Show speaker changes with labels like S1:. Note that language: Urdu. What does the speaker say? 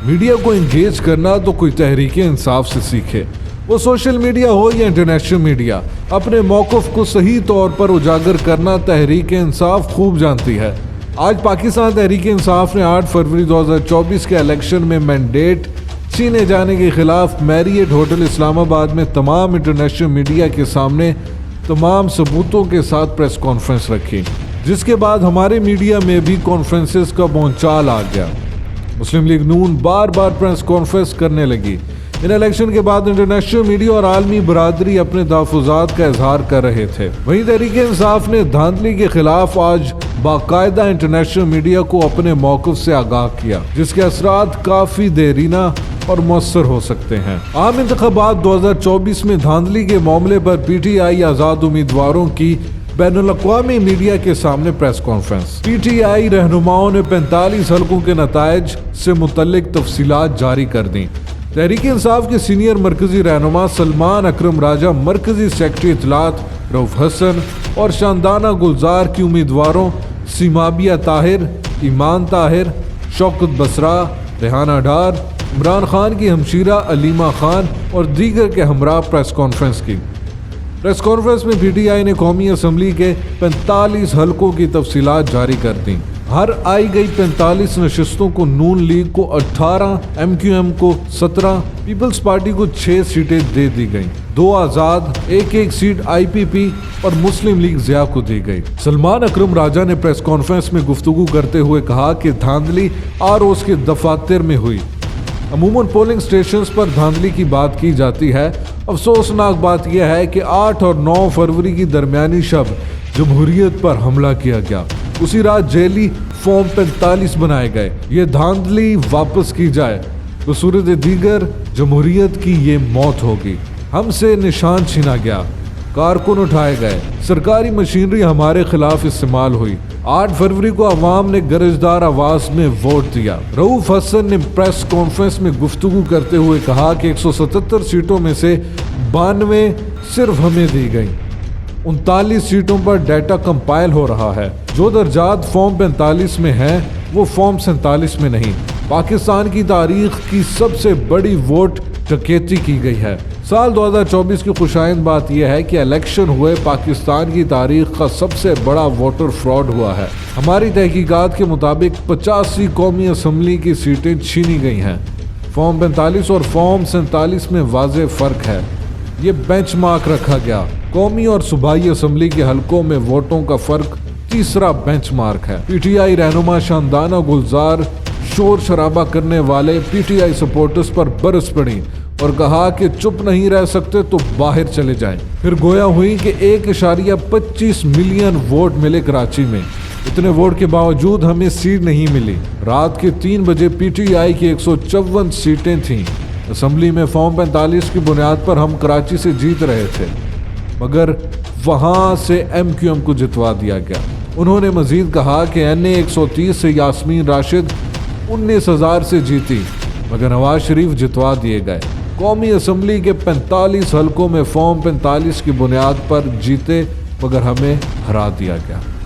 S1: میڈیا کو انگیج کرنا تو کوئی تحریک انصاف سے سیکھے، وہ سوشل میڈیا ہو یا انٹرنیشنل میڈیا، اپنے موقف کو صحیح طور پر اجاگر کرنا تحریک انصاف خوب جانتی ہے۔ آج پاکستان تحریک انصاف نے 8 فروری 2024 کے الیکشن میں مینڈیٹ چھینے جانے کے خلاف میریٹ ہوٹل اسلام آباد میں تمام انٹرنیشنل میڈیا کے سامنے تمام ثبوتوں کے ساتھ پریس کانفرنس رکھی، جس کے بعد ہمارے میڈیا میں بھی کانفرنسز کا بونچال آ گیا۔ مسلم لیگ نون بار بار پریس کانفرنس کرنے لگی۔ ان الیکشن کے بعد انٹرنیشنل میڈیا اور عالمی برادری اپنے تحفظات کا اظہار کر رہے تھے۔ وہیں تحریک انصاف نے دھاندلی کے خلاف آج باقاعدہ انٹرنیشنل میڈیا کو اپنے موقف سے آگاہ کیا، جس کے اثرات کافی دیرینہ اور مؤثر ہو سکتے ہیں۔ عام انتخابات 2024 میں دھاندلی کے معاملے پر پی ٹی آئی آزاد امیدواروں کی بین الاقوامی میڈیا کے سامنے press conference. P T I رہنماؤں نے 45 حلقوں کے نتائج سے متعلق تفصیلات جاری کر دیں۔ تحریک انصاف کے سینئر مرکزی رہنما سلمان اکرم راجہ، مرکزی سیکرٹری اطلاعات رؤف حسن اور شاندانہ گلزار کی امیدواروں سیمابیہ طاہر، ایمان طاہر، شوکت بسرا، ریحانہ ڈار، عمران خان کی ہمشیرہ علیمہ خان اور دیگر کے ہمراہ پریس کانفرنس کی۔ پریس کانفرنس میں پی ٹی آئی نے قومی اسمبلی کے 45 حلقوں کی تفصیلات جاری کر دیں۔ ہر آئی گئی 45 نشستوں کو نون لیگ کو 18، ایم کیو ایم کو 17، پیپلز پارٹی کو 6 سیٹیں دے دی گئیں، 2 آزاد، ایک سیٹ آئی پی پی اور مسلم لیگ ضیاء کو دی گئی۔ سلمان اکرم راجہ نے پریس کانفرنس میں گفتگو کرتے ہوئے کہا کہ دھاندلی آر اوز کے دفاتر میں ہوئی۔ عموماً پولنگ سٹیشنز پر دھاندلی کی بات کی جاتی ہے۔ افسوسناک بات یہ ہے کہ 8 اور 9 فروری کی درمیانی شب جمہوریت پر حملہ کیا گیا۔ اسی رات جیلی فارم 45 بنائے گئے۔ یہ دھاندلی واپس کی جائے، بصورت دیگر جمہوریت کی یہ موت ہوگی۔ ہم سے نشان چھینا گیا، کارکن اٹھائے گئے، سرکاری مشینری ہمارے خلاف استعمال ہوئی۔ 8 فروری کو عوام نے گرجدار آواز میں ووٹ دیا۔ رؤف حسن نے پریس کانفرنس میں گفتگو کرتے ہوئے کہا کہ 177 سیٹوں میں سے 92 صرف ہمیں دی گئیں۔ 39 سیٹوں پر ڈیٹا کمپائل ہو رہا ہے۔ جو درجات فارم 45 میں ہیں وہ فارم 47 میں نہیں۔ پاکستان کی تاریخ کی سب سے بڑی ووٹ ڈکیتی کی گئی ہے۔ سال 2024 کی خوشائند بات یہ ہے کہ الیکشن ہوئے پاکستان کی تاریخ کا سب سے بڑا ووٹر فراڈ ہوا ہے۔ ہماری تحقیقات کے مطابق 85 قومی اسمبلی کی سیٹیں چھینی گئی ہیں۔ فارم 45 اور فارم 47 میں واضح فرق ہے۔ یہ بینچ مارک رکھا گیا۔ قومی اور صوبائی اسمبلی کے حلقوں میں ووٹوں کا فرق تیسرا بینچ مارک ہے۔ پی ٹی آئی رہنما شاندانہ گلزار شور شرابہ کرنے والے پی ٹی آئی سپورٹرز پر برس پڑی اور کہا کہ چپ نہیں رہ سکتے تو باہر چلے جائیں۔ پھر گویا ہوئی کہ 1.25 ملین ووٹ ملے کراچی میں۔ اتنے ووٹ کے باوجود ہمیں سیٹ نہیں ملی۔ رات کے 3 بجے پی ٹی آئی کی 154 سیٹیں تھیں۔ اسمبلی میں فارم 45 کی بنیاد پر ہم کراچی سے جیت رہے تھے، مگر وہاں سے ایم کیو ایم کو جتوا دیا گیا۔ انہوں نے مزید کہا کہ این اے 130 سے یاسمین راشد 19,000 سے جیتی، مگر نواز شریف جتوا دیے گئے۔ قومی اسمبلی کے 45 حلقوں میں فارم 45 کی بنیاد پر جیتے، مگر ہمیں ہرا دیا گیا۔